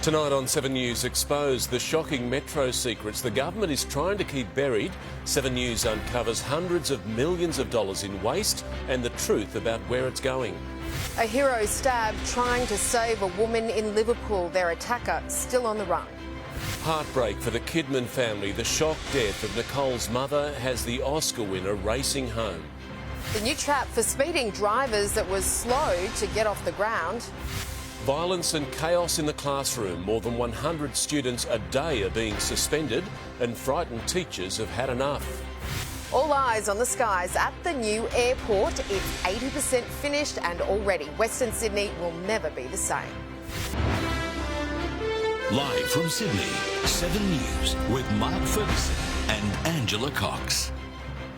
Tonight on 7 News Exposed, the shocking metro secrets the government is trying to keep buried. 7 News uncovers hundreds of millions of dollars in waste and the truth about where it's going. A hero stabbed trying to save a woman in Liverpool. Their attacker still on the run. Heartbreak for the Kidman family. The shock death of Nicole's mother has the Oscar winner racing home. The new trap for speeding drivers that was slow to get off the ground. Violence and chaos in the classroom. More than 100 students a day are being suspended and frightened teachers have had enough. All eyes on the skies at the new airport. It's 80% finished and already Western Sydney will never be the same. Live from Sydney, 7 News with Mark Ferguson and Angela Cox.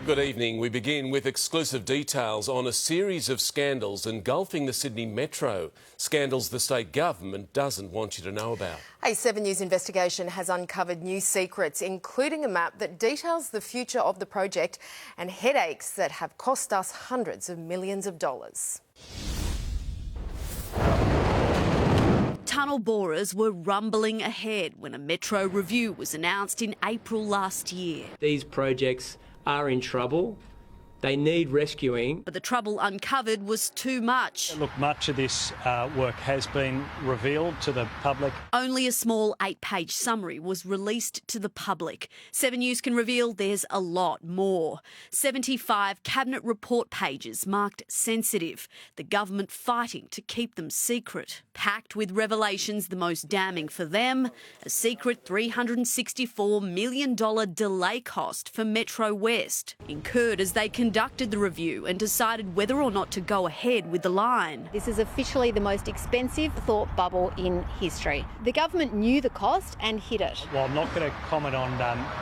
Good evening. We begin with exclusive details on a series of scandals engulfing the Sydney Metro. Scandals the state government doesn't want you to know about. A 7 News investigation has uncovered new secrets, including a map that details the future of the project and headaches that have cost us hundreds of millions of dollars. Tunnel borers were rumbling ahead when a Metro review was announced in April last year. These projects are in trouble. They need rescuing. But the trouble uncovered was too much. Look, much of this work has been revealed to the public. Only a small 8-page summary was released to the public. 7 News can reveal there's a lot more. 75 cabinet report pages marked sensitive, the government fighting to keep them secret. Packed with revelations, the most damning for them, a secret $364 million delay cost for Metro West, incurred as they conducted the review and decided whether or not to go ahead with the line. This is officially the most expensive thought bubble in history. The government knew the cost and hid it. Well, I'm not going to comment on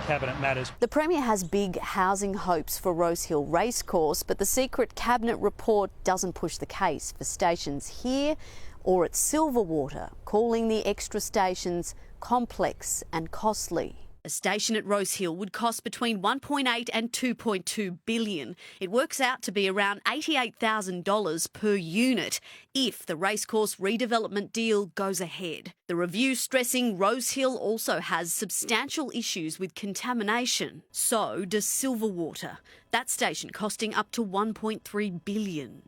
cabinet matters. The Premier has big housing hopes for Rosehill Racecourse, but the secret cabinet report doesn't push the case for stations here or at Silverwater, calling the extra stations complex and costly. A station at Rosehill would cost between $1.8 and $2.2 billion. It works out to be around $88,000 per unit if the racecourse redevelopment deal goes ahead. The review stressing Rosehill also has substantial issues with contamination. So does Silverwater. That station costing up to $1.3 billion.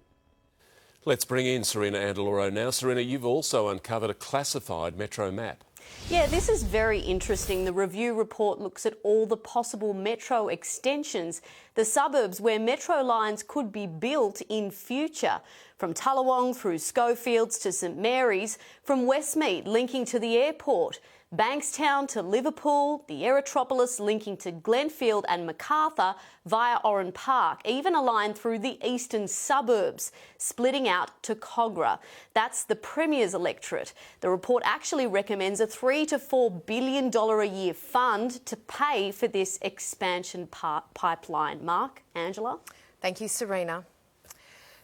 Let's bring in Serena Andaloro now. Serena, you've also uncovered a classified Metro map. Yeah, this is very interesting. The review report looks at all the possible metro extensions, the suburbs where metro lines could be built in future, from Tullawong through Schofields to St Mary's, from Westmead linking to the airport, Bankstown to Liverpool, the Aerotropolis linking to Glenfield and Macarthur via Oran Park, even a line through the eastern suburbs, splitting out to Cogra. That's the Premier's electorate. The report actually recommends a $3 to $4 billion a year fund to pay for this expansion pipeline. Mark, Angela? Thank you, Serena.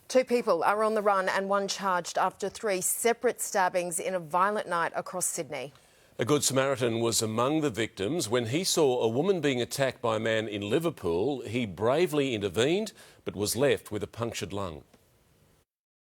2 people are on the run and 1 charged after 3 separate stabbings in a violent night across Sydney. A Good Samaritan was among the victims. When he saw a woman being attacked by a man in Liverpool, he bravely intervened but was left with a punctured lung.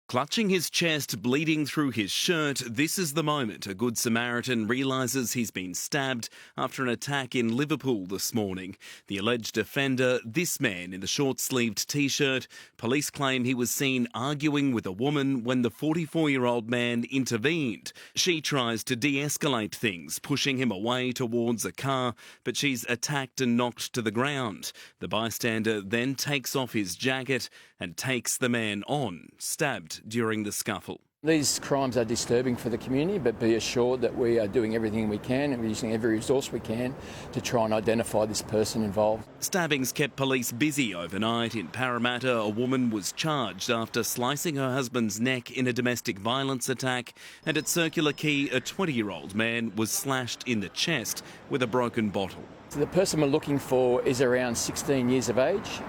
Clutching his chest, bleeding through his shirt, this is the moment a Good Samaritan realises he's been stabbed after an attack in Liverpool this morning. The alleged offender, this man in the short-sleeved T-shirt, police claim he was seen arguing with a woman when the 44-year-old man intervened. She tries to de-escalate things, pushing him away towards a car, but she's attacked and knocked to the ground. The bystander then takes off his jacket and takes the man on, stabbed during the scuffle. These crimes are disturbing for the community, but be assured that we are doing everything we can and we're using every resource we can to try and identify this person involved. Stabbings kept police busy overnight. In Parramatta, a woman was charged after slicing her husband's neck in a domestic violence attack, and at Circular Quay, a 20-year-old man was slashed in the chest with a broken bottle. So the person we're looking for is around 16 years of age.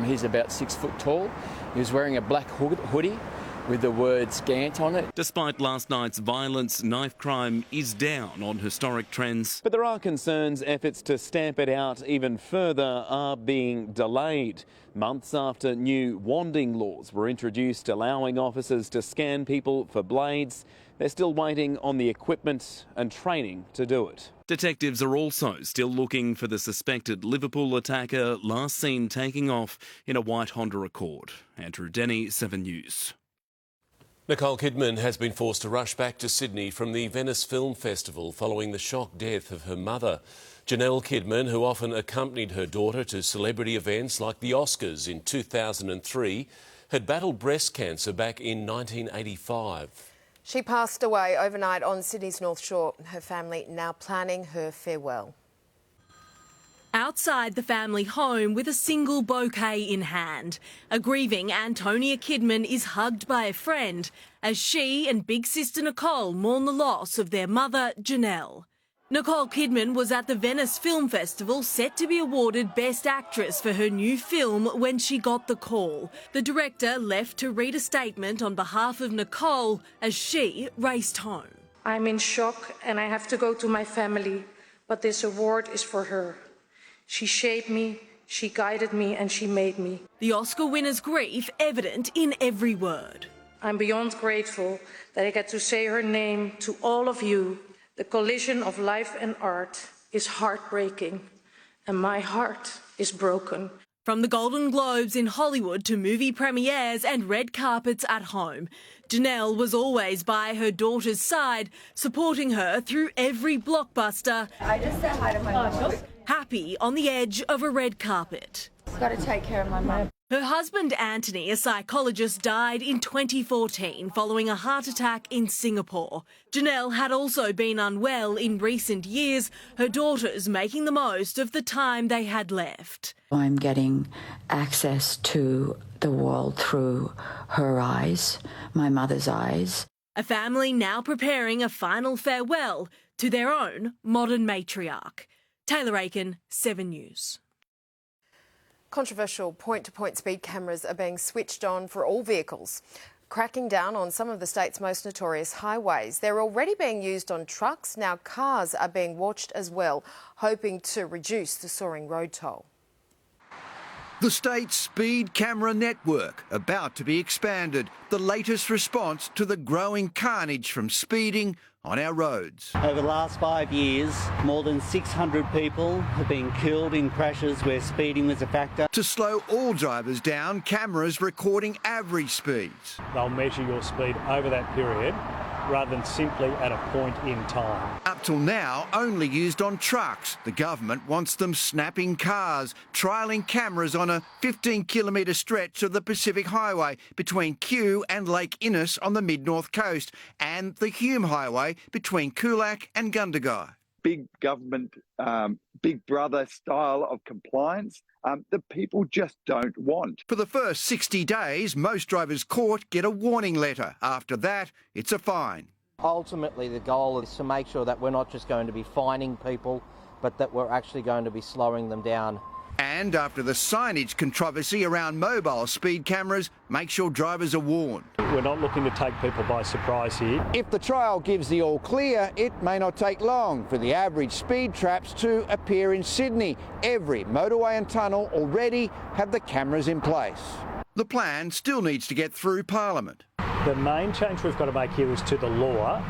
He's about 6 foot tall. He was wearing a black hoodie with the words Gant on it. Despite last night's violence, knife crime is down on historic trends. But there are concerns efforts to stamp it out even further are being delayed. Months after new wanding laws were introduced allowing officers to scan people for blades, They're still waiting on the equipment and training to do it. Detectives are also still looking for the suspected Liverpool attacker last seen taking off in a white Honda Accord. Andrew Denny, 7 News. Nicole Kidman has been forced to rush back to Sydney from the Venice Film Festival following the shock death of her mother. Janelle Kidman, who often accompanied her daughter to celebrity events like the Oscars in 2003, had battled breast cancer back in 1985. She passed away overnight on Sydney's North Shore. Her family now planning her farewell. Outside the family home with a single bouquet in hand, a grieving Antonia Kidman is hugged by a friend as she and big sister Nicole mourn the loss of their mother, Janelle. Nicole Kidman was at the Venice Film Festival set to be awarded Best Actress for her new film when she got the call. The director left to read a statement on behalf of Nicole as she raced home. I'm in shock and I have to go to my family, but this award is for her. She shaped me, she guided me and she made me. The Oscar winner's grief evident in every word. I'm beyond grateful that I get to say her name to all of you. The collision of life and art is heartbreaking, and my heart is broken. From the Golden Globes in Hollywood to movie premieres and red carpets at home, Janelle was always by her daughter's side, supporting her through every blockbuster. I just said hi to my mum. Happy on the edge of a red carpet. Got to take care of my mum. Her husband Anthony, a psychologist, died in 2014 following a heart attack in Singapore. Janelle had also been unwell in recent years, her daughters making the most of the time they had left. I'm getting access to the world through her eyes, my mother's eyes. A family now preparing a final farewell to their own modern matriarch. Taylor Aiken, 7 News. Controversial point-to-point speed cameras are being switched on for all vehicles, cracking down on some of the state's most notorious highways. They're already being used on trucks. Now cars are being watched as well, hoping to reduce the soaring road toll. The state's speed camera network about to be expanded, the latest response to the growing carnage from speeding on our roads. Over the last 5 years, more than 600 people have been killed in crashes where speeding was a factor. To slow all drivers down, cameras recording average speeds. They'll measure your speed over that period rather than simply at a point in time. Up till now, only used on trucks. The government wants them snapping cars, trialling cameras on a 15-kilometre stretch of the Pacific Highway between Kew and Lake Innes on the mid-north coast, and the Hume Highway between Coolac and Gundagai. Big government, big brother style of compliance that people just don't want. For the first 60 days, most drivers caught get a warning letter. After that, it's a fine. Ultimately, the goal is to make sure that we're not just going to be fining people, but that we're actually going to be slowing them down. And after the signage controversy around mobile speed cameras, make sure drivers are warned. We're not looking to take people by surprise here. If the trial gives the all clear, it may not take long for the average speed traps to appear in Sydney. Every motorway and tunnel already have the cameras in place. The plan still needs to get through Parliament. The main change we've got to make here is to the law,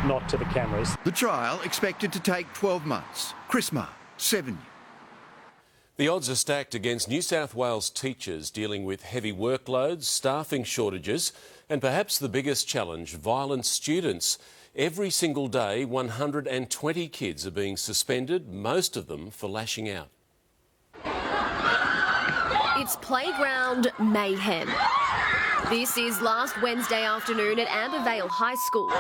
not to the cameras. The trial expected to take 12 months. Chris Marr, 7 News. The odds are stacked against New South Wales teachers dealing with heavy workloads, staffing shortages and perhaps the biggest challenge, violent students. Every single day, 120 kids are being suspended, most of them for lashing out. It's playground mayhem. This is last Wednesday afternoon at Ambervale High School.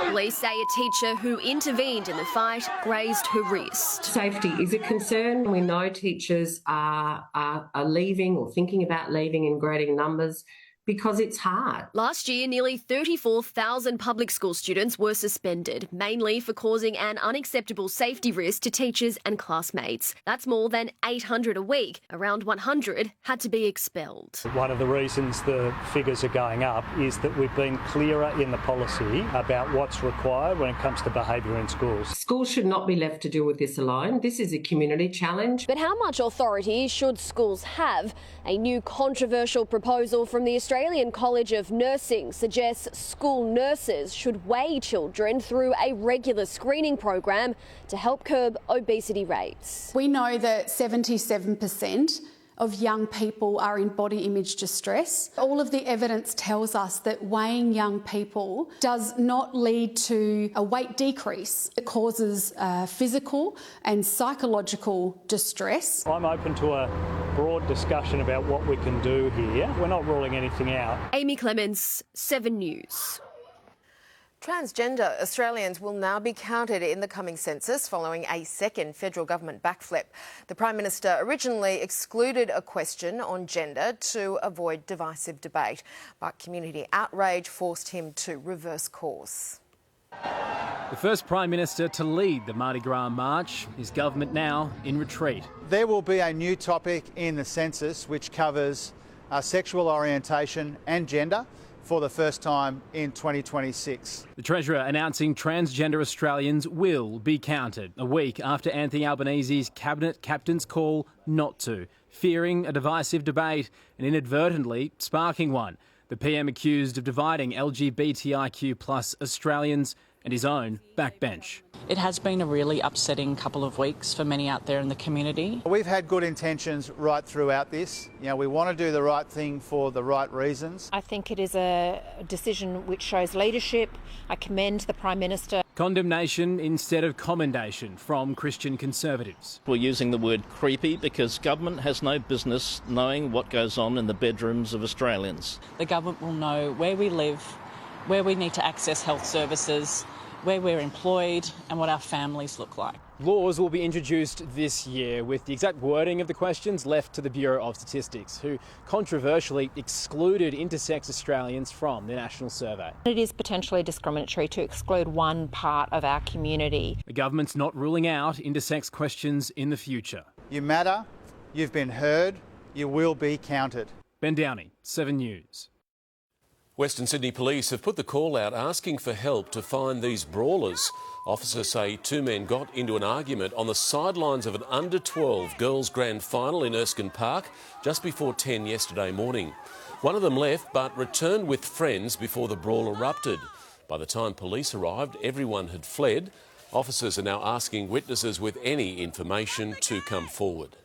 Police say a teacher who intervened in the fight grazed her wrist. Safety is a concern. We know teachers are leaving or thinking about leaving in greater numbers because it's hard. Last year, nearly 34,000 public school students were suspended, mainly for causing an unacceptable safety risk to teachers and classmates. That's more than 800 a week. Around 100 had to be expelled. One of the reasons the figures are going up is that we've been clearer in the policy about what's required when it comes to behaviour in schools. Schools should not be left to deal with this alone. This is a community challenge. But how much authority should schools have? A new controversial proposal from the Australian Australian College of Nursing suggests school nurses should weigh children through a regular screening program to help curb obesity rates. We know that 77% of young people are in body image distress. All of the evidence tells us that weighing young people does not lead to a weight decrease. It causes physical and psychological distress. I'm open to a broad discussion about what we can do here. We're not ruling anything out. Amy Clements, 7 News. Transgender Australians will now be counted in the coming census following a second federal government backflip. The Prime Minister originally excluded a question on gender to avoid divisive debate, but community outrage forced him to reverse course. The first Prime Minister to lead the Mardi Gras march, his government now in retreat. There will be a new topic in the census which covers sexual orientation and gender for the first time in 2026. The Treasurer announcing transgender Australians will be counted a week after Anthony Albanese's Cabinet Captain's call not to, fearing a divisive debate and inadvertently sparking one. The PM accused of dividing LGBTIQ plus Australians and his own backbench. It has been a really upsetting couple of weeks for many out there in the community. We've had good intentions right throughout this. You know, we want to do the right thing for the right reasons. I think it is a decision which shows leadership. I commend the Prime Minister. Condemnation instead of commendation from Christian Conservatives. We're using the word creepy because government has no business knowing what goes on in the bedrooms of Australians. The government will know where we live, where we need to access health services, where we're employed and what our families look like. Laws will be introduced this year with the exact wording of the questions left to the Bureau of Statistics, who controversially excluded intersex Australians from the national survey. It is potentially discriminatory to exclude one part of our community. The government's not ruling out intersex questions in the future. You matter, you've been heard, you will be counted. Ben Downey, 7 News. Western Sydney Police have put the call out asking for help to find these brawlers. Officers say 2 men got into an argument on the sidelines of an under-12 girls' grand final in Erskine Park just before 10 yesterday morning. One of them left but returned with friends before the brawl erupted. By the time police arrived, everyone had fled. Officers are now asking witnesses with any information to come forward.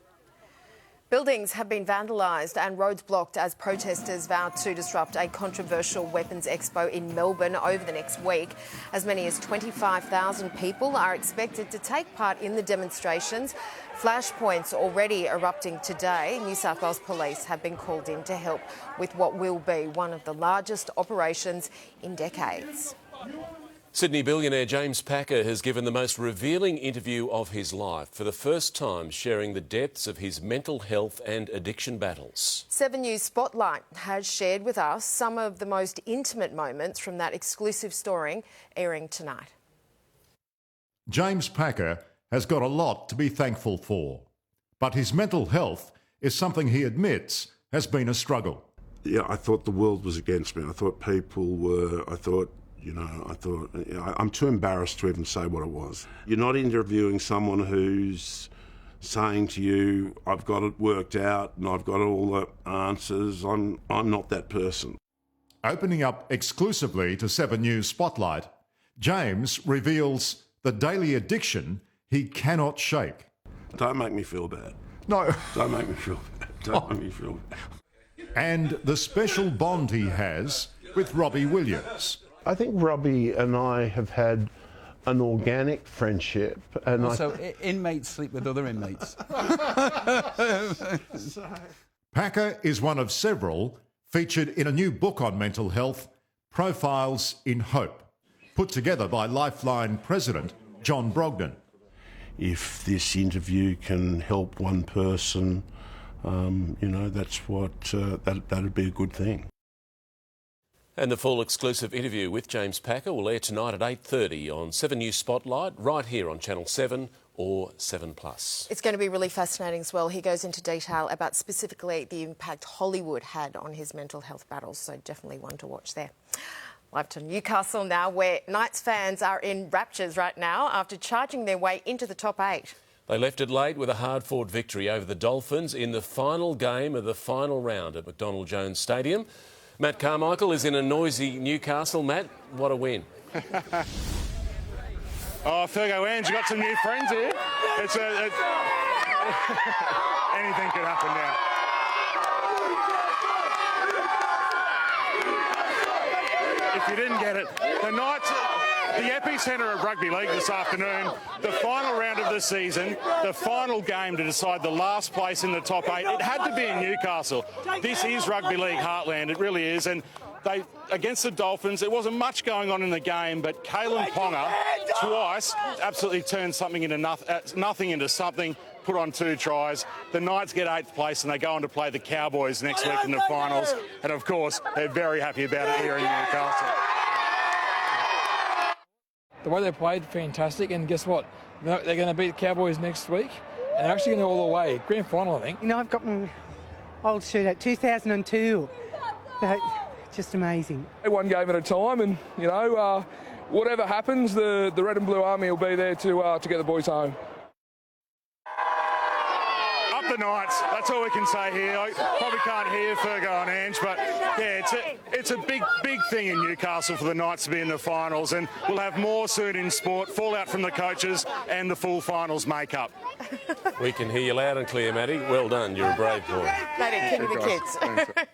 Buildings have been vandalised and roads blocked as protesters vow to disrupt a controversial weapons expo in Melbourne over the next week. As many as 25,000 people are expected to take part in the demonstrations. Flashpoints already erupting today. New South Wales Police have been called in to help with what will be one of the largest operations in decades. Sydney billionaire James Packer has given the most revealing interview of his life, for the first time sharing the depths of his mental health and addiction battles. 7 News Spotlight has shared with us some of the most intimate moments from that exclusive story, airing tonight. James Packer has got a lot to be thankful for, but his mental health is something he admits has been a struggle. Yeah, I thought the world was against me. I thought people were, I'm too embarrassed to even say what it was. You're not interviewing someone who's saying to you, I've got it worked out and I've got all the answers. I'm not that person. Opening up exclusively to 7 News Spotlight, James reveals the daily addiction he cannot shake. Don't make me feel bad. No. Don't make me feel bad. Don't make me feel bad. And the special bond he has with Robbie Williams. I think Robbie and I have had an organic friendship. And also, inmates sleep with other inmates. Packer is one of several featured in a new book on mental health, Profiles in Hope, put together by Lifeline President John Brogden. If this interview can help one person, that's what that'd be a good thing. And the full exclusive interview with James Packer will air tonight at 8:30 on 7 News Spotlight, right here on Channel 7 or 7+. It's going to be really fascinating as well. He goes into detail about specifically the impact Hollywood had on his mental health battles, so definitely one to watch there. Live to Newcastle now, where Knights fans are in raptures right now after charging their way into the top 8. They left it late with a hard-fought victory over the Dolphins in the final game of the final round at McDonald Jones Stadium. Matt Carmichael is in a noisy Newcastle. Matt, what a win. Oh, Fergo Ange, you got some new friends here. Anything could happen now. If you didn't get it, the Knights, the epicentre of rugby league this afternoon, the final round of the season, the final game to decide the last place in the top 8. It had to be in Newcastle. This is rugby league heartland, it really is. And they, against the Dolphins, there wasn't much going on in the game, but Kalen Ponga twice absolutely turned something into nothing into something, put on 2 tries. The Knights get 8th place and they go on to play the Cowboys next week in the finals. And of course, they're very happy about it here in Newcastle. The way they played, fantastic. And guess what? They're going to beat the Cowboys next week. And they're actually going to go all the way. Grand final, I think. You know, I've got my old shirt at 2002. So, just amazing. One game at a time, and you know, whatever happens, the Red and Blue Army will be there to get the boys home. Up the Knights, that's all we can say here. I probably can't hear Fergo and Ange, but yeah, it's a big thing in Newcastle for the Knights to be in the finals, and we'll have more soon in sport, fallout from the coaches and the full finals makeup. We can hear you loud and clear, Matty. Well done, you're a brave boy. Matty, king of the kids.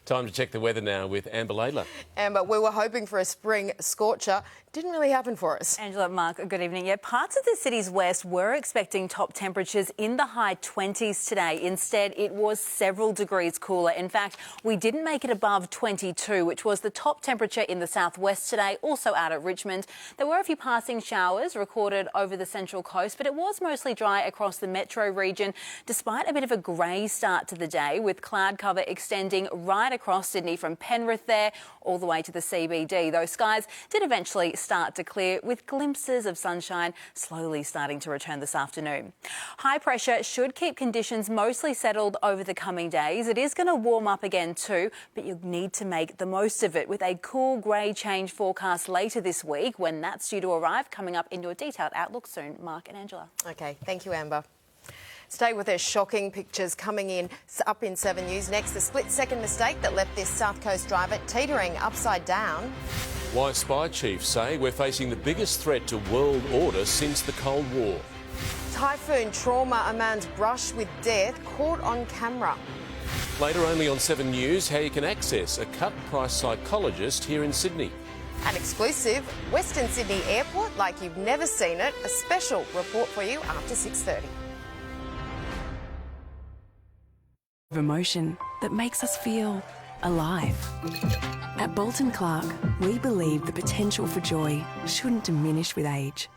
Time to check the weather now with Amber Laidler. Amber, we were hoping for a spring scorcher. Didn't really happen for us. Angela, Mark, good evening. Yeah, parts of the city's west were expecting top temperatures in the high 20s today. Instead, it was several degrees cooler. In fact, we didn't make it above 22, which was the top temperature in the southwest today, also out at Richmond. There were a few passing showers recorded over the central coast, but it was mostly dry across the metro region, despite a bit of a grey start to the day, with cloud cover extending right across Sydney from Penrith there all the way to the CBD. Those skies did eventually start to clear, with glimpses of sunshine slowly starting to return this afternoon. High pressure should keep conditions mostly settled over the coming days. It is going to warm up again too, but you'll need to make the most of it with a cool grey change forecast later this week, when that's due to arrive, coming up in your detailed outlook soon. Mark and Angela. OK, thank you, Amber. Stay with us. Shocking pictures coming in up in 7 News. Next, the split-second mistake that left this South Coast driver teetering upside down. Why spy chiefs say we're facing the biggest threat to world order since the Cold War. Typhoon trauma, a man's brush with death caught on camera. Later only on 7 News, how you can access a cut-price psychologist here in Sydney. An exclusive, Western Sydney Airport like you've never seen it. A special report for you after 6:30. Emotion that makes us feel alive. At Bolton Clark, we believe the potential for joy shouldn't diminish with age.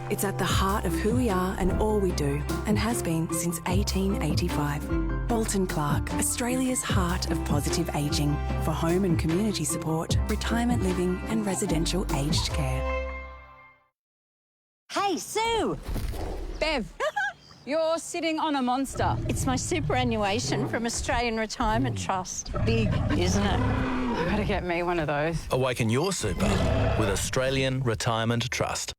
It's at the heart of who we are and all we do, and has been since 1885. Bolton Clark, Australia's heart of positive ageing, for home and community support, retirement living and residential aged care. Hey, Sue! Bev, you're sitting on a monster. It's my superannuation from Australian Retirement Trust. Big, isn't it? I've got to get me one of those. Awaken your super with Australian Retirement Trust.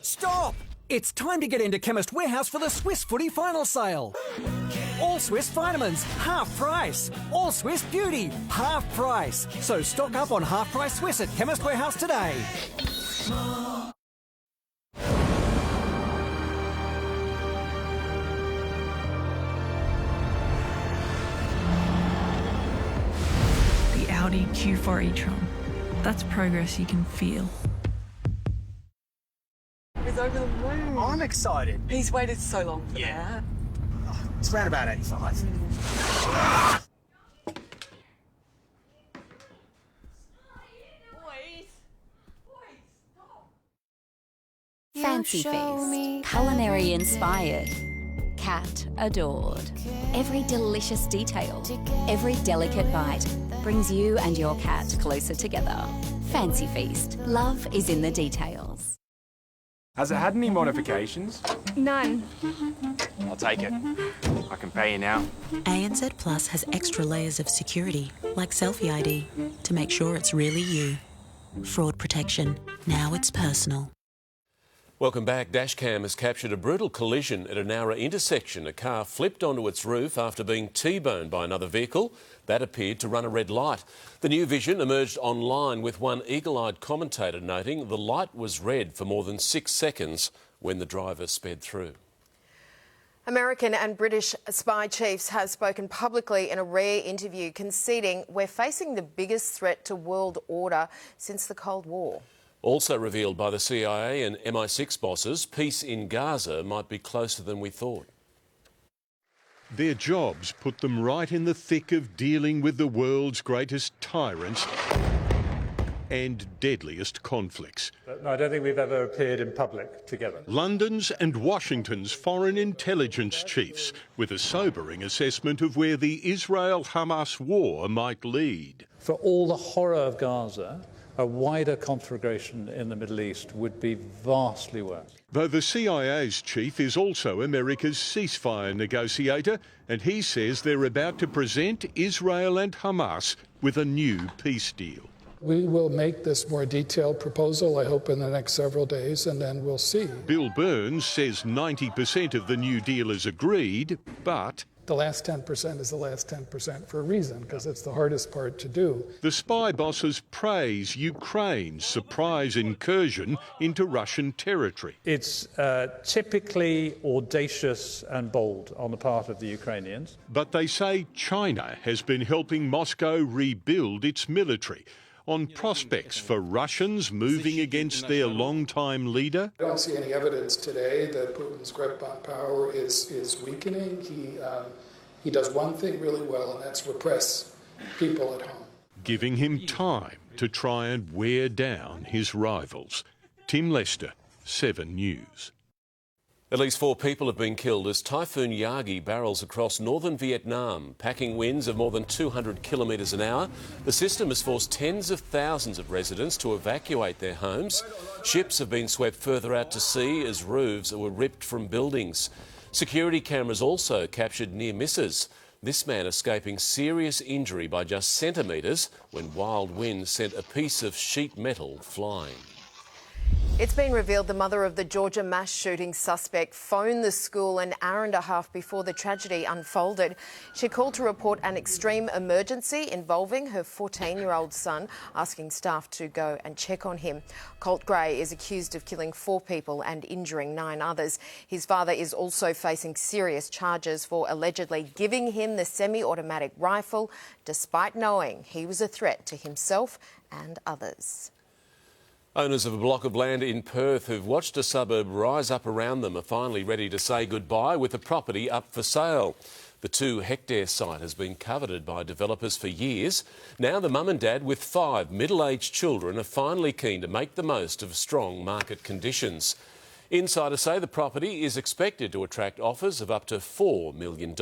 Stop! It's time to get into Chemist Warehouse for the Swiss Footy Final Sale. All Swiss vitamins, half price. All Swiss Beauty, half price. So stock up on half price Swiss at Chemist Warehouse today. Audi Q4 e-tron. That's progress you can feel. He's over the moon. I'm excited. He's waited so long for that. It's around about 85. Fancy feast, culinary inspired, cat adored. Every delicious detail, every delicate bite brings you and your cat closer together. Fancy Feast. Love is in the details. Has it had any modifications? None. I'll take it. I can pay you now. ANZ Plus has extra layers of security, like Selfie ID, to make sure it's really you. Fraud protection. Now it's personal. Welcome back. Dashcam has captured a brutal collision at a narrow intersection. A car flipped onto its roof after being T-boned by another vehicle. That appeared to run a red light. The new vision emerged online, with one eagle-eyed commentator noting the light was red for more than 6 seconds when the driver sped through. American and British spy chiefs have spoken publicly in a rare interview, conceding we're facing the biggest threat to world order since the Cold War. Also revealed by the CIA and MI6 bosses, peace in Gaza might be closer than we thought. Their jobs put them right in the thick of dealing with the world's greatest tyrants and deadliest conflicts. No, I don't think we've ever appeared in public together. London's and Washington's foreign intelligence chiefs, with a sobering assessment of where the Israel-Hamas war might lead. For all the horror of Gaza, a wider conflagration in the Middle East would be vastly worse. Though the CIA's chief is also America's ceasefire negotiator, and he says they're about to present Israel and Hamas with a new peace deal. We will make this more detailed proposal, I hope, in the next several days, and then we'll see. Bill Burns says 90% of the new deal is agreed, but the last 10% is the last 10% for a reason, because it's the hardest part to do. The spy bosses praise Ukraine's surprise incursion into Russian territory. It's typically audacious and bold on the part of the Ukrainians. But they say China has been helping Moscow rebuild its military, on prospects for Russians moving against their longtime leader. I don't see any evidence today that Putin's grip on power is weakening. He does one thing really well, and that's repress people at home. Giving him time to try and wear down his rivals. Tim Lester, 7 News. At least 4 people have been killed as Typhoon Yagi barrels across northern Vietnam, packing winds of more than 200 kilometres an hour. The system has forced tens of thousands of residents to evacuate their homes. Ships have been swept further out to sea as roofs were ripped from buildings. Security cameras also captured near misses. This man escaping serious injury by just centimetres when wild winds sent a piece of sheet metal flying. It's been revealed the mother of the Georgia mass shooting suspect phoned the school an hour and a half before the tragedy unfolded. She called to report an extreme emergency involving her 14-year-old son, asking staff to go and check on him. Colt Gray is accused of killing 4 people and injuring 9 others. His father is also facing serious charges for allegedly giving him the semi-automatic rifle, despite knowing he was a threat to himself and others. Owners of a block of land in Perth who've watched a suburb rise up around them are finally ready to say goodbye with the property up for sale. The 2-hectare site has been coveted by developers for years. Now the mum and dad with 5 middle-aged children are finally keen to make the most of strong market conditions. Insiders say the property is expected to attract offers of up to $4 million.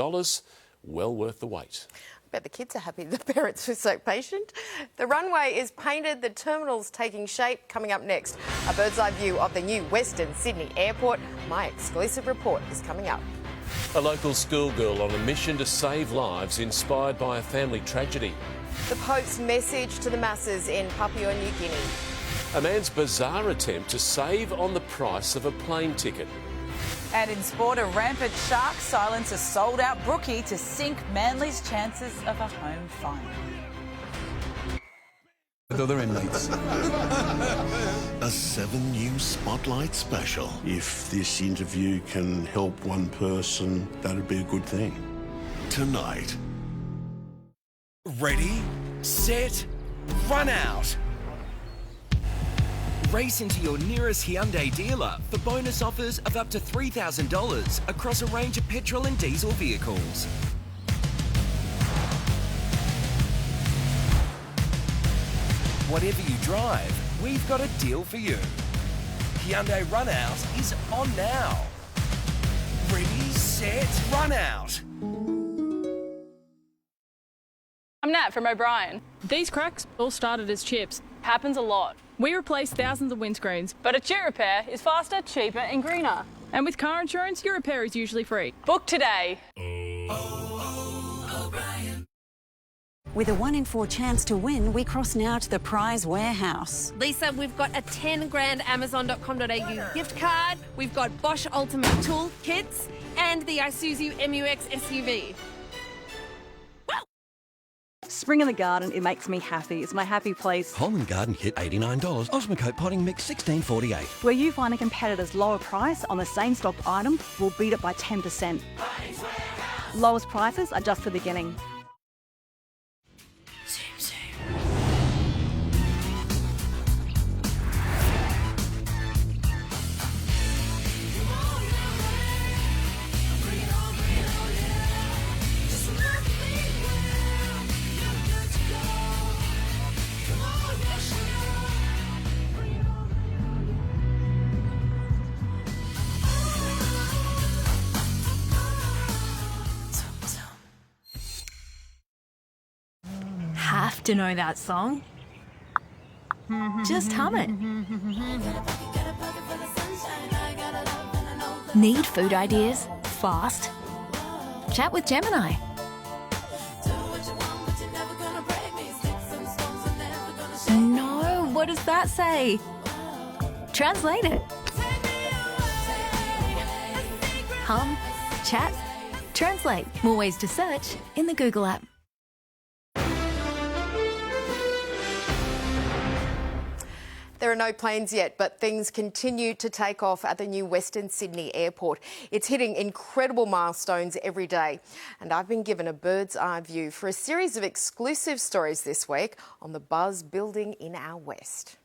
Well worth the wait. Bet the kids are happy the parents were so patient. The runway is painted, the terminal's taking shape. Coming up next, a bird's eye view of the new Western Sydney Airport. My exclusive report is coming up. A local schoolgirl on a mission to save lives inspired by a family tragedy. The Pope's message to the masses in Papua New Guinea. A man's bizarre attempt to save on the price of a plane ticket. And in sport, a rampant shark silence a sold-out brookie to sink Manly's chances of a home final. With other inmates. A 7 News Spotlight special. If this interview can help one person, that'd be a good thing. Tonight. Ready, set, run out. Race into your nearest Hyundai dealer for bonus offers of up to $3,000 across a range of petrol and diesel vehicles. Whatever you drive, we've got a deal for you. Hyundai Run Out is on now. Ready, set, run out. I'm Nat from O'Brien. These cracks all started as chips. Happens a lot. We replace thousands of windscreens. But a chip repair is faster, cheaper and greener. And with car insurance, your repair is usually free. Book today. With a 1 in 4 chance to win, we cross now to the prize warehouse. Lisa, we've got a 10 grand Amazon.com.au gift card, we've got Bosch Ultimate Tool Kits, and the Isuzu MUX SUV. Spring in the garden, it makes me happy. It's my happy place. Home & Garden hit $89. Osmocote potting mix $16.48. Where you find a competitor's lower price on the same stock item, we'll beat it by 10%. Lowest prices are just the beginning. Have to know that song? Just hum it. Need food ideas? Fast? Chat with Gemini. No, what does that say? Translate it. Hum, chat, translate. More ways to search in the Google app. There are no planes yet, but things continue to take off at the new Western Sydney Airport. It's hitting incredible milestones every day. And I've been given a bird's eye view for a series of exclusive stories this week on the buzz building in our west.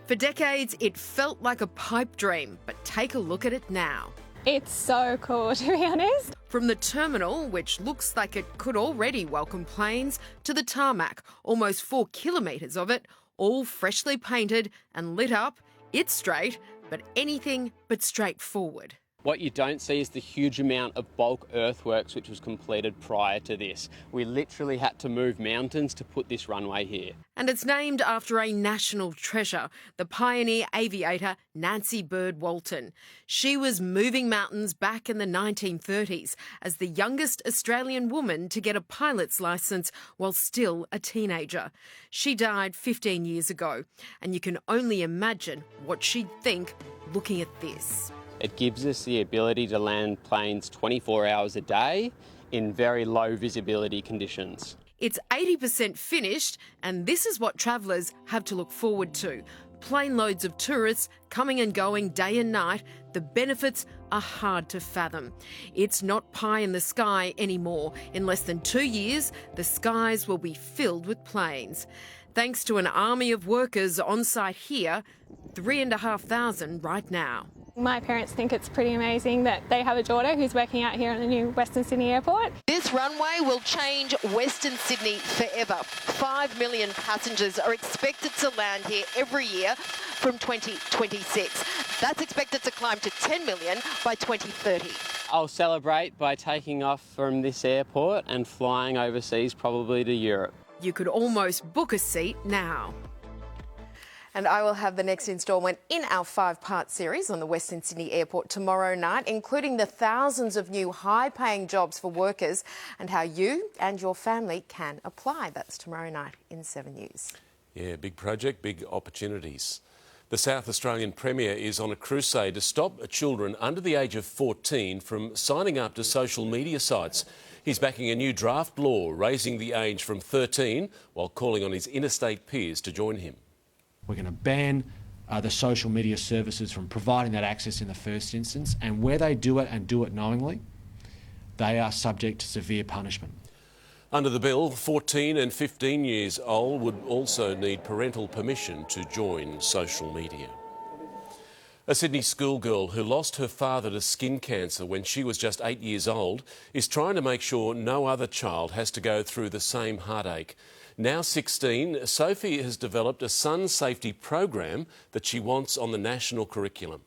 For decades, it felt like a pipe dream, but take a look at it now. It's so cool, to be honest. From the terminal, which looks like it could already welcome planes, to the tarmac, almost 4 kilometres of it, all freshly painted and lit up. It's straight, but anything but straightforward. What you don't see is the huge amount of bulk earthworks which was completed prior to this. We literally had to move mountains to put this runway here. And it's named after a national treasure, the pioneer aviator Nancy Bird Walton. She was moving mountains back in the 1930s as the youngest Australian woman to get a pilot's licence while still a teenager. She died 15 years ago, and you can only imagine what she'd think looking at this. It gives us the ability to land planes 24 hours a day in very low visibility conditions. It's 80% finished, and this is what travellers have to look forward to. Plane loads of tourists coming and going day and night. The benefits are hard to fathom. It's not pie in the sky anymore. In less than 2 years, the skies will be filled with planes. Thanks to an army of workers on site here, 3,500 right now. My parents think it's pretty amazing that they have a daughter who's working out here at the new Western Sydney Airport. This runway will change Western Sydney forever. 5 million passengers are expected to land here every year from 2026. That's expected to climb to 10 million by 2030. I'll celebrate by taking off from this airport and flying overseas, probably to Europe. You could almost book a seat now. And I will have the next instalment in our 5-part series on the Western Sydney Airport tomorrow night, including the thousands of new high-paying jobs for workers and how you and your family can apply. That's tomorrow night in 7 News. Yeah, big project, big opportunities. The South Australian Premier is on a crusade to stop children under the age of 14 from signing up to social media sites. He's backing a new draft law raising the age from 13 while calling on his interstate peers to join him. We're going to ban the social media services from providing that access in the first instance, and where they do it and do it knowingly, they are subject to severe punishment. Under the bill, 14 and 15 years old would also need parental permission to join social media. A Sydney schoolgirl who lost her father to skin cancer when she was just 8 years old is trying to make sure no other child has to go through the same heartache. Now 16, Sophie has developed a sun safety program that she wants on the national curriculum.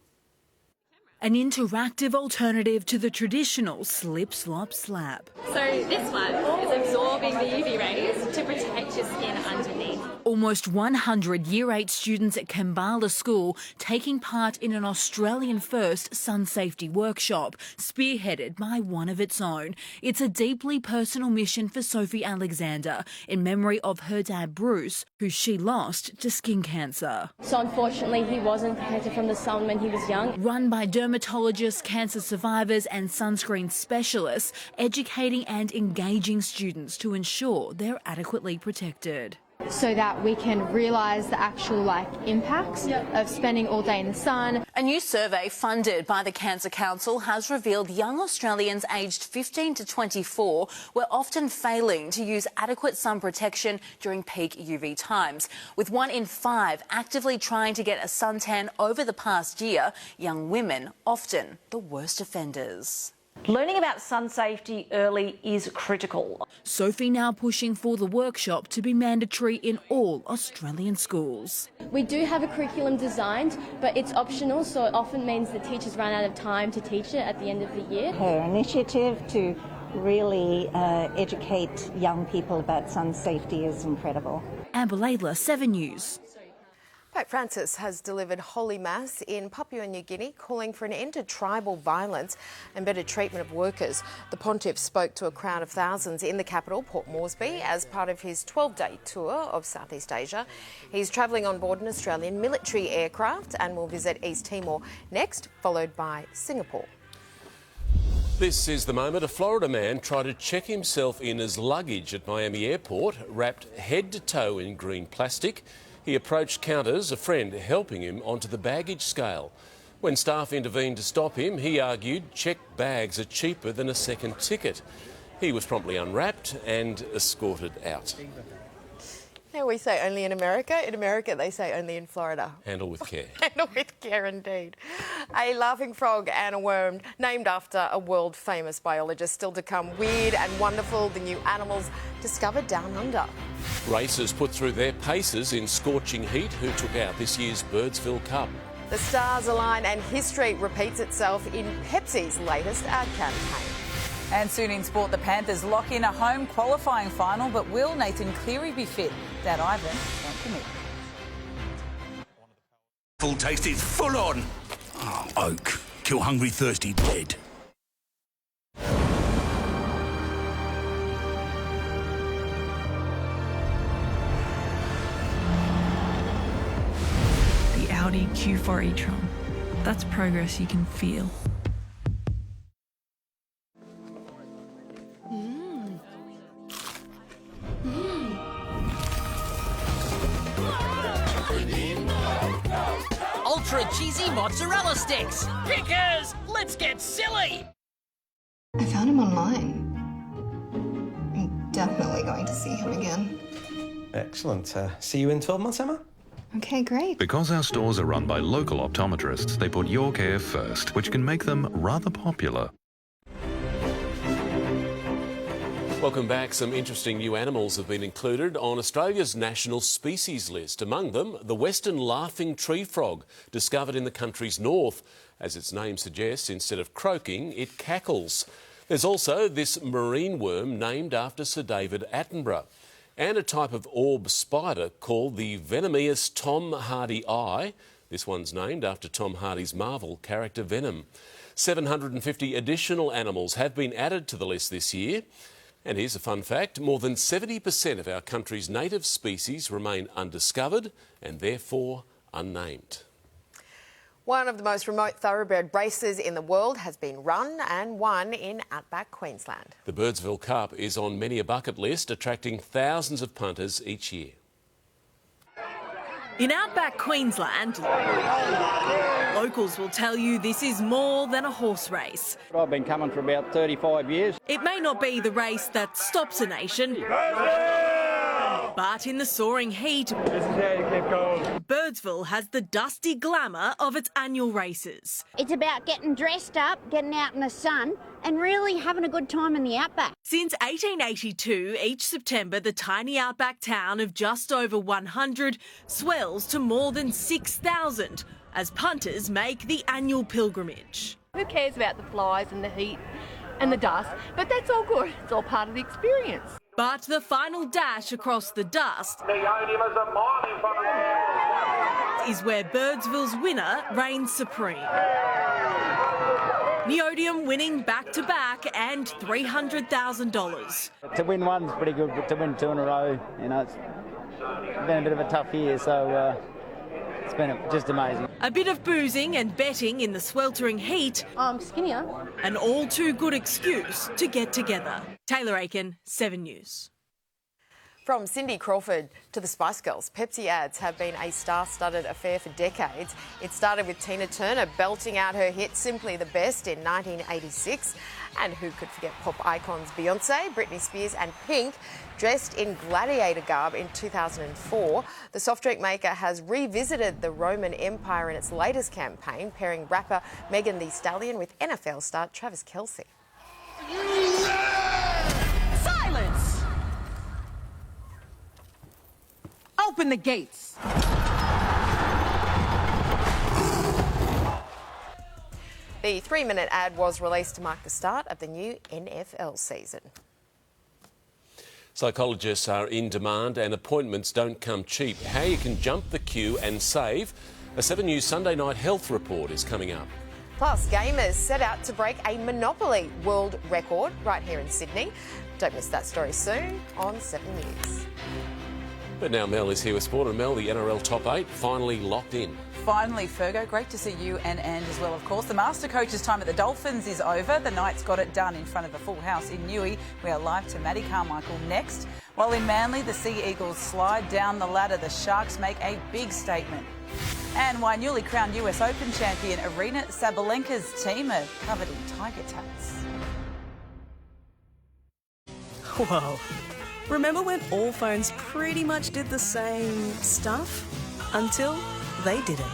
An interactive alternative to the traditional slip, slop, slap. So this one is absorbing the UV rays to protect your skin underneath. Almost 100 Year 8 students at Kambala School taking part in an Australian-first sun safety workshop, spearheaded by one of its own. It's a deeply personal mission for Sophie Alexander in memory of her dad Bruce, who she lost to skin cancer. So unfortunately he wasn't protected from the sun when he was young. Run by dermatologists, cancer survivors and sunscreen specialists, educating and engaging students to ensure they're adequately protected. So that we can realise the actual impacts of spending all day in the sun. A new survey funded by the Cancer Council has revealed young Australians aged 15 to 24 were often failing to use adequate sun protection during peak UV times. With 1 in 5 actively trying to get a suntan over the past year, young women often the worst offenders. Learning about sun safety early is critical. Sophie now pushing for the workshop to be mandatory in all Australian schools. We do have a curriculum designed, but it's optional, so it often means the teachers run out of time to teach it at the end of the year. Her initiative to really educate young people about sun safety is incredible. Amber Laidler, 7 News. Pope Francis has delivered Holy Mass in Papua New Guinea, calling for an end to tribal violence and better treatment of workers. The pontiff spoke to a crowd of thousands in the capital, Port Moresby, as part of his 12-day tour of Southeast Asia. He's travelling on board an Australian military aircraft and will visit East Timor next, followed by Singapore. This is the moment a Florida man tried to check himself in as luggage at Miami Airport, wrapped head to toe in green plastic. He approached counters, a friend helping him onto the baggage scale. When staff intervened to stop him, he argued checked bags are cheaper than a second ticket. He was promptly unwrapped and escorted out. Now we say only in America. In America, they say only in Florida. Handle with care. Handle with care indeed. A laughing frog and a worm named after a world-famous biologist. Still to come, weird and wonderful, the new animals discovered down under. Racers put through their paces in scorching heat who took out this year's Birdsville Cup. The stars align and history repeats itself in Pepsi's latest ad campaign. And soon in sport, the Panthers lock in a home qualifying final, but will Nathan Cleary be fit? Dad Ivan won't commit. Full taste is full on. Oh, oak. Kill hungry, thirsty, dead. The Audi Q4 e-tron. That's progress you can feel. Ultra cheesy mozzarella sticks. Pickers, let's get silly. I found him online. I'm definitely going to see him again. Excellent. See you in 12 months, Emma? Okay, great. Because our stores are run by local optometrists, they put your care first, which can make them rather popular. Welcome back. Some interesting new animals have been included on Australia's national species list. Among them, the western laughing tree frog, discovered in the country's north. As its name suggests, instead of croaking, it cackles. There's also this marine worm named after Sir David Attenborough, and a type of orb spider called the venomous Tom Hardy eye. This one's named after Tom Hardy's Marvel character Venom. 750 additional animals have been added to the list this year. And here's a fun fact, more than 70% of our country's native species remain undiscovered and therefore unnamed. One of the most remote thoroughbred races in the world has been run and won in Outback Queensland. The Birdsville Cup is on many a bucket list, attracting thousands of punters each year. In Outback Queensland, locals will tell you this is more than a horse race. I've been coming for about 35 years. It may not be the race that stops a nation, but in the soaring heat, this is how you keep going. Birdsville has the dusty glamour of its annual races. It's about getting dressed up, getting out in the sun and really having a good time in the outback. Since 1882, each September, the tiny outback town of just over 100 swells to more than 6,000 as punters make the annual pilgrimage. Who cares about the flies and the heat and the dust? But that's all good. It's all part of the experience. But the final dash across the dust is where Birdsville's winner reigns supreme. Neodium winning back-to-back and $300,000. To win one's pretty good, but to win two in a row, you know, it's been a bit of a tough year, so it's been just amazing. A bit of boozing and betting in the sweltering heat. I'm skinnier. An all-too-good excuse to get together. Taylor Aiken, 7 News. From Cindy Crawford to the Spice Girls, Pepsi ads have been a star-studded affair for decades. It started with Tina Turner belting out her hit Simply the Best in 1986. And who could forget pop icons Beyonce, Britney Spears and Pink dressed in gladiator garb in 2004. The soft drink maker has revisited the Roman Empire in its latest campaign, pairing rapper Megan Thee Stallion with NFL star Travis Kelce. Silence! Open the gates. The 3-minute ad was released to mark the start of the new NFL season. Psychologists are in demand and appointments don't come cheap. How you can jump the queue and save. A 7 News Sunday night health report is coming up. Plus, gamers set out to break a Monopoly world record right here in Sydney. Don't miss that story soon on 7 News. But now Mel is here with sport, and Mel, the NRL top 8 finally locked in. Finally, Fergo, great to see you and as well, of course. The Master Coach's time at the Dolphins is over. The Knights got it done in front of a full house in Newey. We are live to Maddie Carmichael next. While in Manly, the Sea Eagles slide down the ladder. The Sharks make a big statement. And why newly crowned US Open champion Arina Sabalenka's team are covered in tiger tats. Whoa. Remember when all phones pretty much did the same stuff? Until they didn't.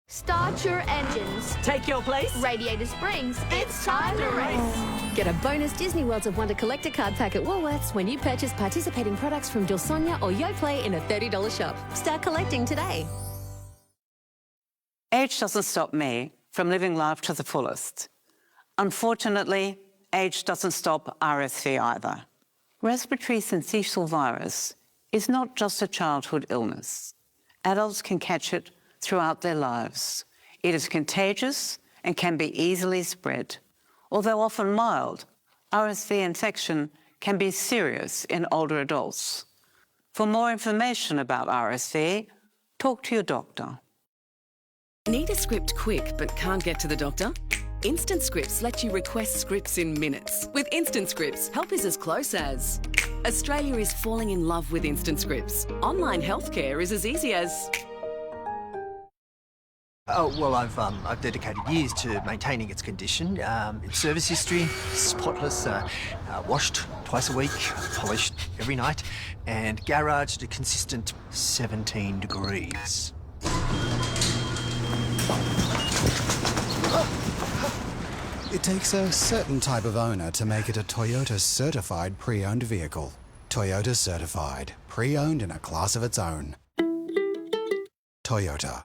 Start your engines. Take your place. Radiator Springs. It's time to race. Get a bonus Disney Worlds of Wonder collector card pack at Woolworths when you purchase participating products from Dilsonia or YoPlay in a $30 shop. Start collecting today. Age doesn't stop me from living life to the fullest. Unfortunately, age doesn't stop RSV either. Respiratory syncytial virus is not just a childhood illness. Adults can catch it throughout their lives. It is contagious and can be easily spread. Although often mild, RSV infection can be serious in older adults. For more information about RSV, talk to your doctor. Need a script quick but can't get to the doctor? Instant Scripts let you request scripts in minutes. With Instant Scripts, help is as close as... Australia is falling in love with Instant Scripts. Online healthcare is as easy as... Oh, well, I've dedicated years to maintaining its condition. Its service history, spotless, washed twice a week, polished every night, and garaged a consistent 17 degrees. It takes a certain type of owner to make it a Toyota certified pre-owned vehicle. Toyota certified, pre-owned in a class of its own. Toyota.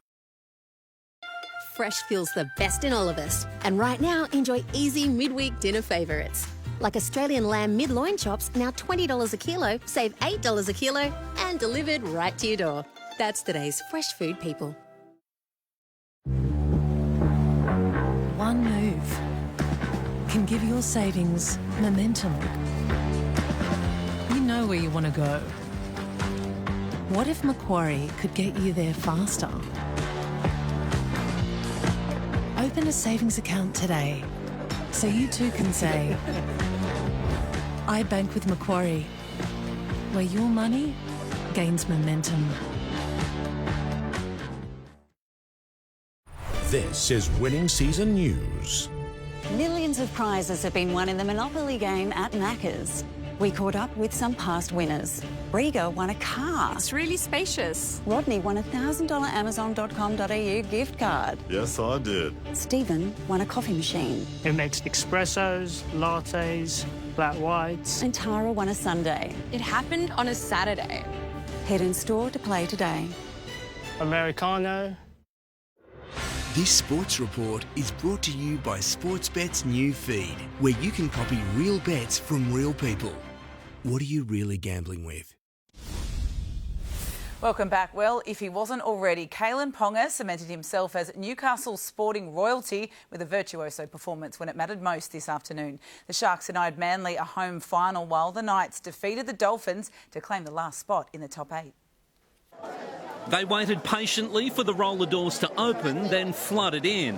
Fresh feels the best in all of us. And right now, enjoy easy midweek dinner favourites. Like Australian lamb mid-loin chops, now $20 a kilo, save $8 a kilo, and delivered right to your door. That's today's fresh food people. One move can give your savings momentum. You know where you want to go. What if Macquarie could get you there faster? Open a savings account today so you too can say, I bank with Macquarie, where your money gains momentum. This is Winning Season News. Millions of prizes have been won in the Monopoly game at Macca's. We caught up with some past winners. Riga won a car. It's really spacious. Rodney won a $1,000 Amazon.com.au gift card. Yes, I did. Stephen won a coffee machine. It makes espressos, lattes, flat whites. And Tara won a sundae. It happened on a Saturday. Head in store to play today. Americano. This sports report is brought to you by Sportsbet's new feed, where you can copy real bets from real people. What are you really gambling with? Welcome back. Well, if he wasn't already, Kalyn Ponga cemented himself as Newcastle's sporting royalty with a virtuoso performance when it mattered most this afternoon. The Sharks denied Manly a home final while the Knights defeated the Dolphins to claim the last spot in the top 8. They waited patiently for the roller doors to open, then flooded in.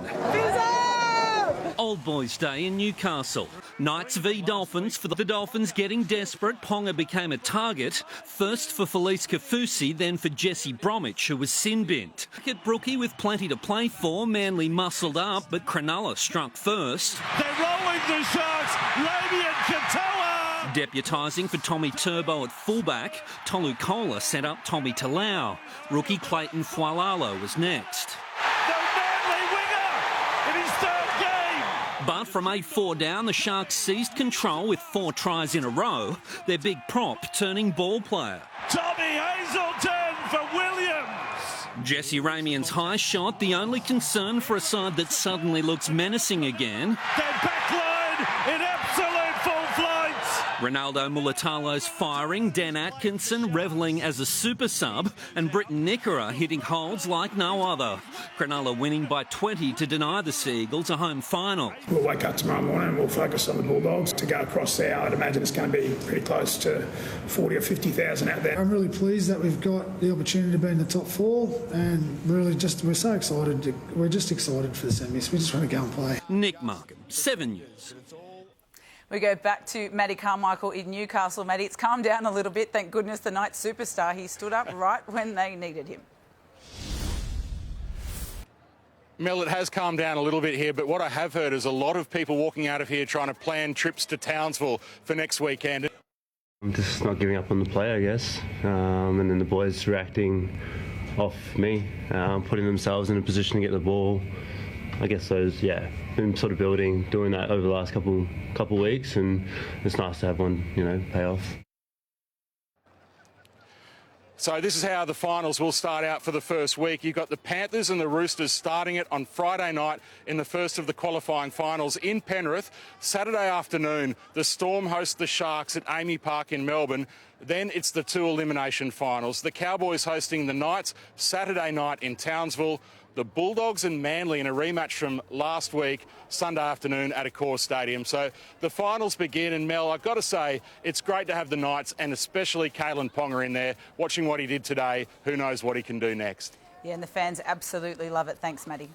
Old Boys Day in Newcastle. Knights v Dolphins. For the Dolphins getting desperate, Ponga became a target. First for Felice Kafusi, then for Jesse Bromwich, who was sin-bint. At Brookie with plenty to play for, Manly muscled up, but Cronulla struck first. They're rolling the Sharks. Radiant Katoa. Deputising for Tommy Turbo at fullback, Tolu Kola sent up Tommy Talau. Rookie Clayton Fualalo was next. But from 8-4 down, the Sharks seized control with 4 tries in a row. Their big prop turning ball player. Tommy Hazelton for Williams. Jesse Ramian's high shot, the only concern for a side that suddenly looks menacing again. Their backline in absolute full flight. Ronaldo Mulatalo's firing, Dan Atkinson revelling as a super sub, and Britton Nickera hitting holds like no other. Cronulla winning by 20 to deny the Sea Eagles a home final. We'll wake up tomorrow morning and we'll focus on the Bulldogs. To go across there, I'd imagine it's going to be pretty close to 40 or 50,000 out there. I'm really pleased that we've got the opportunity to be in the top 4 and really we're so excited. We're just excited for the semis. We just want to go and play. Nick Markham, 7 News. We go back to Matty Carmichael in Newcastle. Matty, it's calmed down a little bit. Thank goodness the Knights superstar. He stood up right when they needed him. Mel, it has calmed down a little bit here, but what I have heard is a lot of people walking out of here trying to plan trips to Townsville for next weekend. I'm just not giving up on the play, I guess, and then the boys reacting off me, putting themselves in a position to get the ball. I guess been sort of doing that over the last couple weeks, and it's nice to have one, pay off. So this is how the finals will start out for the first week. You've got the Panthers and the Roosters starting it on Friday night in the first of the qualifying finals in Penrith. Saturday afternoon, the Storm host the Sharks at Amy Park in Melbourne. Then it's the 2 elimination finals. The Cowboys hosting the Knights Saturday night in Townsville. The Bulldogs and Manly in a rematch from last week, Sunday afternoon at Accor Stadium. So the finals begin, and Mel, I've got to say, it's great to have the Knights and especially Kalyn Ponga in there. Watching what he did today, who knows what he can do next. Yeah, and the fans absolutely love it. Thanks, Matty.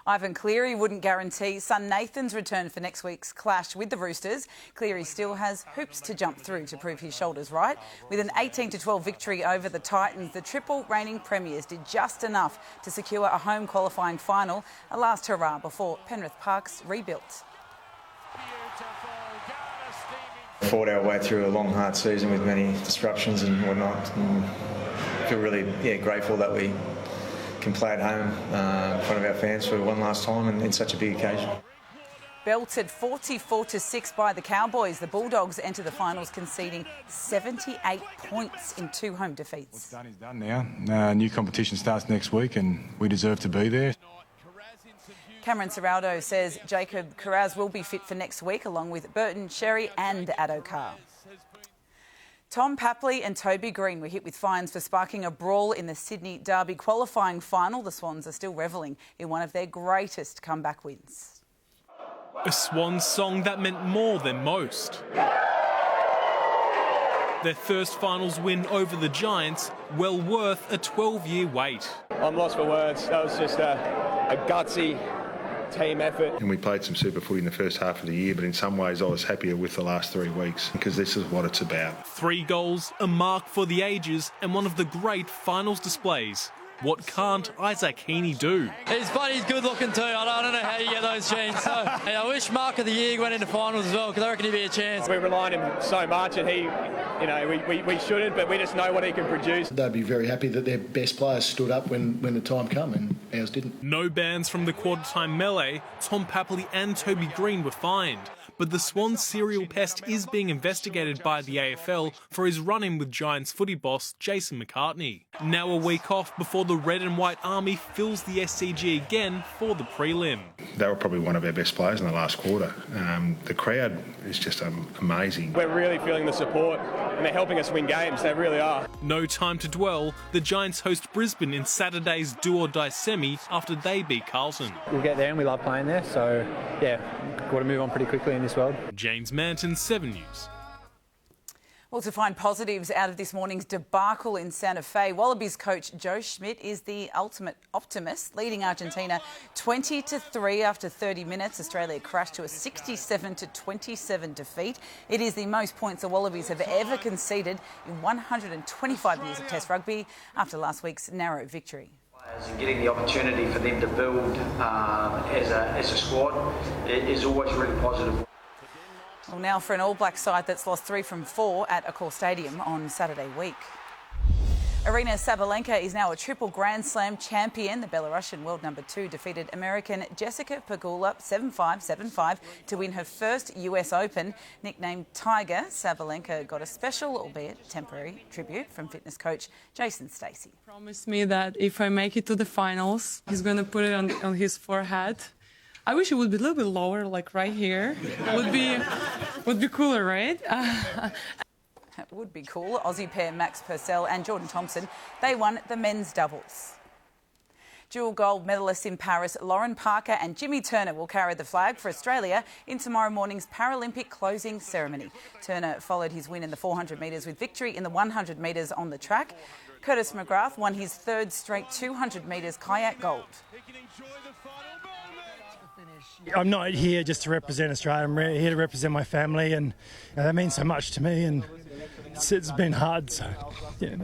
Ivan Cleary wouldn't guarantee son Nathan's return for next week's clash with the Roosters. Cleary still has hoops to jump through to prove his shoulders right. With an 18-12 victory over the Titans, the triple reigning premiers did just enough to secure a home qualifying final, a last hurrah before Penrith Park's rebuilt. Fought our way through a long, hard season with many disruptions and whatnot. And I feel really grateful that we can play at home in front of our fans for one last time and in such a big occasion. Belted 44-6 by the Cowboys, the Bulldogs enter the finals conceding 78 points in 2 home defeats. What's done is done now. New competition starts next week and we deserve to be there. Cameron Ciraldo says Jacob Kiraz will be fit for next week along with Burton, Sherry and Addo Carr. Tom Papley and Toby Green were hit with fines for sparking a brawl in the Sydney Derby qualifying final. The Swans are still revelling in one of their greatest comeback wins. A Swans song that meant more than most. Their first finals win over the Giants, well worth a 12-year wait. I'm lost for words. That was just a gutsy team effort. And we played some super footy in the first half of the year, but in some ways I was happier with the last 3 weeks because this is what it's about. 3 goals, a mark for the ages, and one of the great finals displays. What can't Isaac Heaney do? His body's good looking too. I don't know how you get those genes. So, I wish Mark of the Year went into finals as well because I reckon he'd be a chance. We rely on him so much and he, we shouldn't, but we just know what he can produce. They'd be very happy that their best players stood up when the time came and ours didn't. No bans from the quarter time melee. Tom Papley and Toby Green were fined. but the Swans serial pest is being investigated by the AFL for his run-in with Giants footy boss Jason McCartney. Now a week off before the Red and White Army fills the SCG again for the prelim. They were probably one of our best players in the last quarter. The crowd is just amazing. We're really feeling the support and they're helping us win games, they really are. No time to dwell, the Giants host Brisbane in Saturday's do-or-die semi after they beat Carlton. We'll get there and we love playing there, so yeah, got to move on pretty quickly in this world. James Manton, 7 News. Well, to find positives out of this morning's debacle in Santa Fe, Wallabies coach Joe Schmidt is the ultimate optimist, leading Argentina 20-3 after 30 minutes. Australia crashed to a 67-27 defeat. It is the most points the Wallabies have ever conceded in 125 years of Test rugby after last week's narrow victory. And getting the opportunity for them to build as a squad is always really positive. Well, now for an All Black side that's lost 3 from 4 at Accor Stadium on Saturday week. Arina Sabalenka is now a triple Grand Slam champion. The Belarusian world number 2 defeated American Jessica Pegula 7-5, 7-5 to win her first US Open. Nicknamed Tiger, Sabalenka got a special, albeit temporary, tribute from fitness coach Jason Stacey. Promised me that if I make it to the finals, he's going to put it on his forehead. I wish it would be a little bit lower, like right here. Would be cooler, right? That would be cool. Aussie pair Max Purcell and Jordan Thompson, they won the men's doubles. Dual gold medalists in Paris, Lauren Parker and Jimmy Turner will carry the flag for Australia in tomorrow morning's Paralympic closing ceremony. Turner followed his win in the 400 metres with victory in the 100 metres on the track. Curtis McGrath won his 3rd straight 200 metres kayak gold. I'm not here just to represent Australia. I'm here to represent my family, and that means so much to me. And it's been hard. So, yeah.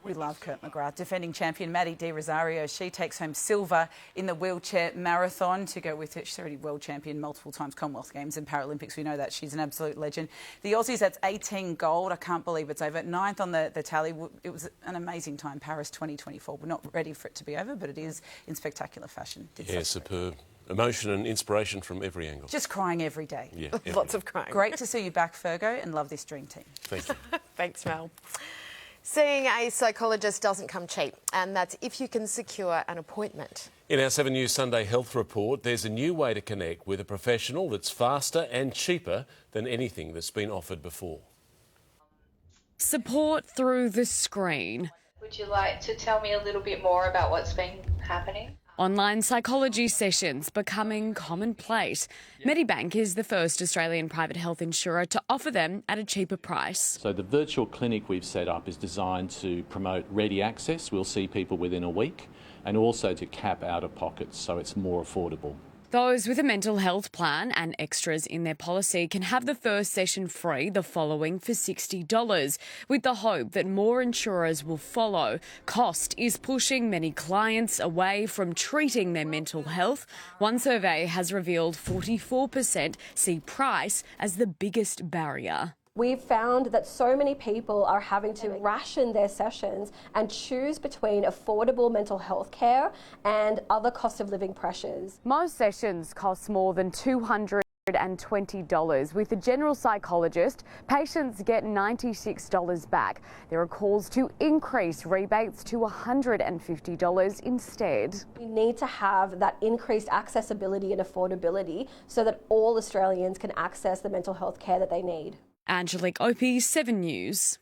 We love Kurt McGrath. Defending champion Maddie Di Rosario, she takes home silver in the wheelchair marathon to go with it. She's already world champion multiple times, Commonwealth Games and Paralympics. We know that. She's an absolute legend. The Aussies, that's 18 gold. I can't believe it's over. 9th on the tally. It was an amazing time, Paris 2024. We're not ready for it to be over, but it is in spectacular fashion. Yeah, superb. Emotion and inspiration from every angle. Just crying every day. Yeah, Lots of crying. Great to see you back, Fergo, and love this dream team. Thank you. Thanks, Mel. Seeing a psychologist doesn't come cheap, and that's if you can secure an appointment. In our 7 News Sunday Health Report, there's a new way to connect with a professional that's faster and cheaper than anything that's been offered before. Support through the screen. Would you like to tell me a little bit more about what's been happening? Online psychology sessions becoming commonplace. Medibank is the first Australian private health insurer to offer them at a cheaper price. So the virtual clinic we've set up is designed to promote ready access. We'll see people within a week, and also to cap out-of-pockets so it's more affordable. Those with a mental health plan and extras in their policy can have the first session free, the following for $60, with the hope that more insurers will follow. Cost is pushing many clients away from treating their mental health. One survey has revealed 44% see price as the biggest barrier. We've found that so many people are having to ration their sessions and choose between affordable mental health care and other cost of living pressures. Most sessions cost more than $220. With a general psychologist, patients get $96 back. There are calls to increase rebates to $150 instead. We need to have that increased accessibility and affordability so that all Australians can access the mental health care that they need. Angelique Opie, 7 News.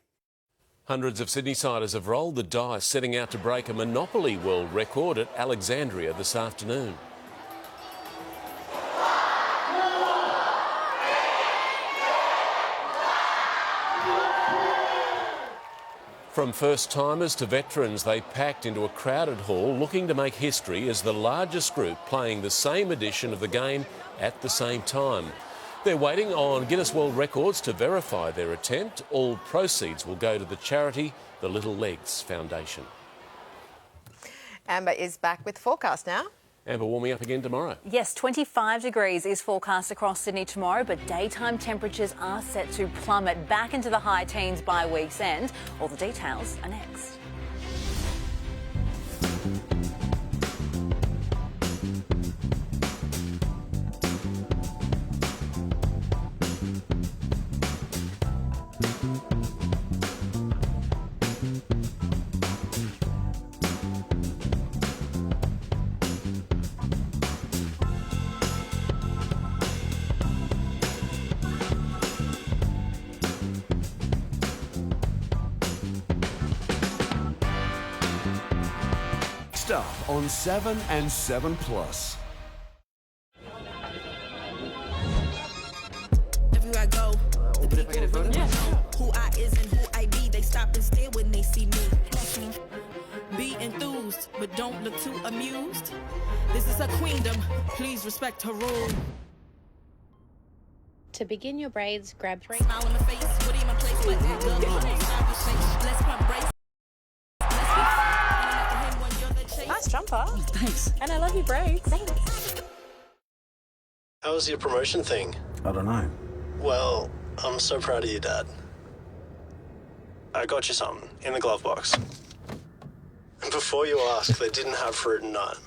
Hundreds of Sydney-siders have rolled the dice, setting out to break a Monopoly world record at Alexandria this afternoon. From first-timers to veterans, they packed into a crowded hall looking to make history as the largest group playing the same edition of the game at the same time. They're waiting on Guinness World Records to verify their attempt. All proceeds will go to the charity, the Little Legs Foundation. Amber is back with the forecast now. Amber, warming up again tomorrow. Yes, 25 degrees is forecast across Sydney tomorrow, but daytime temperatures are set to plummet back into the high teens by week's end. All the details are next. Next up on 7 and 7 Plus. Everywhere I go, the people really know who I is and who I be. They stop and stare when they see me. Be enthused, but don't look too amused. This is a queendom, please respect her rule. To begin your braids, grab Smile on my face, what even place but that girl on let's pump brace. Nice jumper. Thanks. And I love your braids. Thanks. How was your promotion thing? I don't know. Well, I'm so proud of you, Dad. I got you something in the glove box. And before you ask, they didn't have fruit and nut.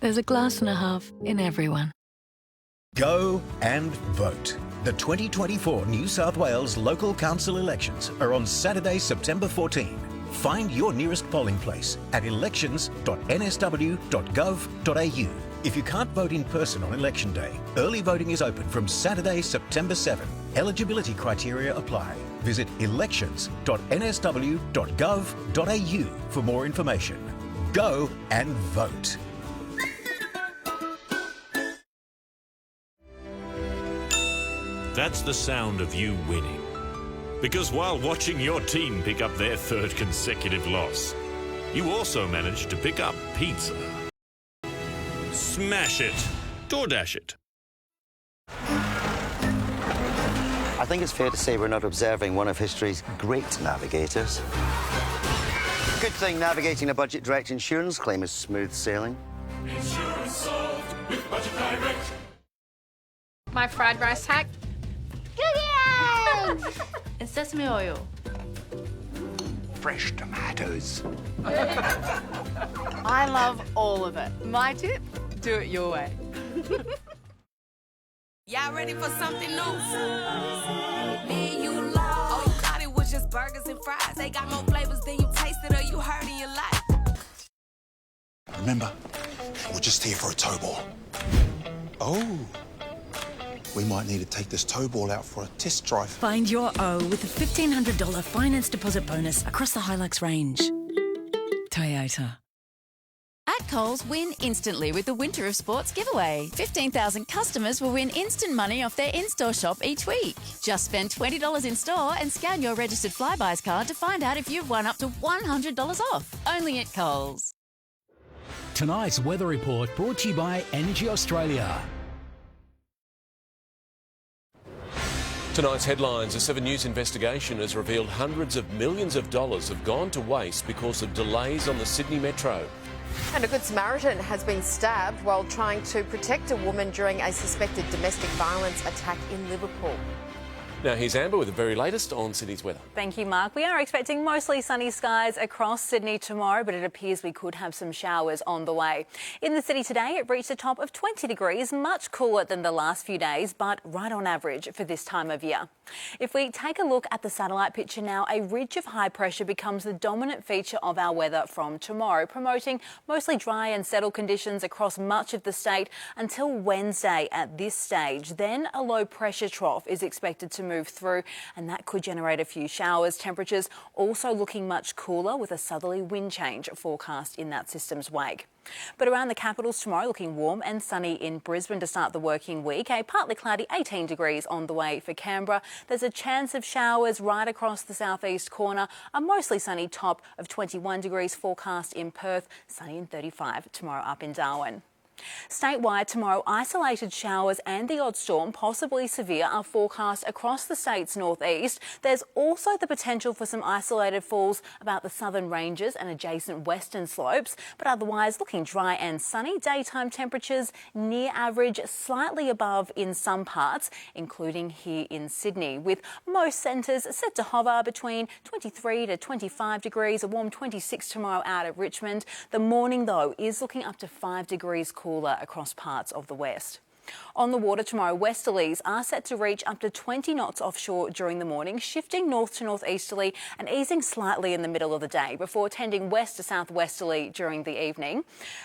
There's a glass and a half in everyone. Go and vote. The 2024 New South Wales local council elections are on Saturday, September 14. Find your nearest polling place at elections.nsw.gov.au. If you can't vote in person on election day, early voting is open from Saturday, September 7. Eligibility criteria apply. Visit elections.nsw.gov.au for more information. Go and vote. That's the sound of you winning. Because while watching your team pick up their third consecutive loss, you also managed to pick up pizza. Smash it. DoorDash it. I think it's fair to say we're not observing one of history's great navigators. Good thing navigating a budget direct insurance claim is smooth sailing. Insurance solved with Budget Direct. My fried rice hack. Cookie eggs! And sesame oil. Fresh tomatoes. I love all of it. My tip, do it your way. Y'all ready for something new? Me and you love. Oh, you thought it was just burgers and fries. They got more flavors than you tasted or you heard in your life. Remember, we're just here for a tow ball. Oh. We might need to take this tow ball out for a test drive. Find your O with a $1,500 finance deposit bonus across the Hilux range. Toyota. At Coles, win instantly with the Winter of Sports giveaway. 15,000 customers will win instant money off their in-store shop each week. Just spend $20 in store and scan your registered Flybuys card to find out if you've won up to $100 off. Only at Coles. Tonight's weather report brought to you by Energy Australia. Tonight's headlines. A 7 News investigation has revealed hundreds of millions of dollars have gone to waste because of delays on the Sydney Metro. And a Good Samaritan has been stabbed while trying to protect a woman during a suspected domestic violence attack in Liverpool. Now here's Amber with the very latest on Sydney's weather. Thank you, Mark. We are expecting mostly sunny skies across Sydney tomorrow, but it appears we could have some showers on the way. In the city today, it reached a top of 20 degrees, much cooler than the last few days, but right on average for this time of year. If we take a look at the satellite picture now, a ridge of high pressure becomes the dominant feature of our weather from tomorrow, promoting mostly dry and settled conditions across much of the state until Wednesday at this stage. Then a low pressure trough is expected to move through, and that could generate a few showers. Temperatures also looking much cooler with a southerly wind change forecast in that system's wake. But around the capitals tomorrow, looking warm and sunny in Brisbane to start the working week. A partly cloudy 18 degrees on the way for Canberra. There's a chance of showers right across the southeast corner. A mostly sunny top of 21 degrees forecast in Perth. Sunny and 35 tomorrow up in Darwin. Statewide tomorrow, isolated showers and the odd storm, possibly severe, are forecast across the state's northeast. There's also the potential for some isolated falls about the southern ranges and adjacent western slopes, but otherwise looking dry and sunny. Daytime temperatures near average, slightly above in some parts, including here in Sydney, with most centres set to hover between 23 to 25 degrees, a warm 26 tomorrow out at Richmond. The morning, though, is looking up to 5 degrees cooler across parts of the west. On the water tomorrow, westerlies are set to reach up to 20 knots offshore during the morning, shifting north to northeasterly and easing slightly in the middle of the day before tending west to southwesterly during the evening.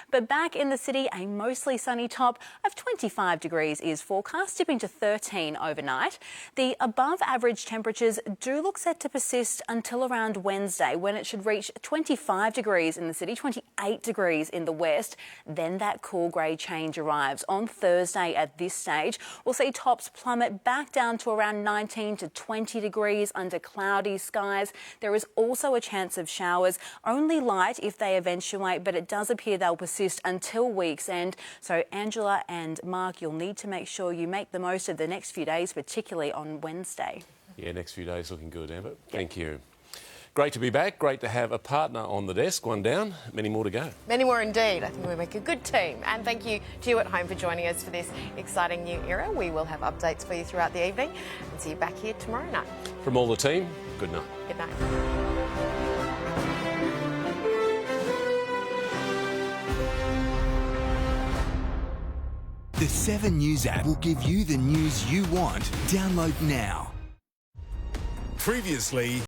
But back in the city, a mostly sunny top of 25 degrees is forecast, dipping to 13 overnight. The above average temperatures do look set to persist until around Wednesday, when it should reach 25 degrees in the city, 28 degrees in the west. Then that cool grey change arrives. On Thursday at this stage, we'll see tops plummet back down to around 19 to 20 degrees under cloudy skies. There is also a chance of showers, only light if they eventuate, but it does appear they'll persist until week's end. So Angela and Mark, you'll need to make sure you make the most of the next few days, particularly on Wednesday. Yeah, next few days looking good, Amber. Thank you. Great to be back. Great to have a partner on the desk. One down, many more to go. Many more indeed. I think we make a good team. And thank you to you at home for joining us for this exciting new era. We will have updates for you throughout the evening and see you back here tomorrow night. From all the team, good night. Good night. The 7 News app will give you the news you want. Download now. Previously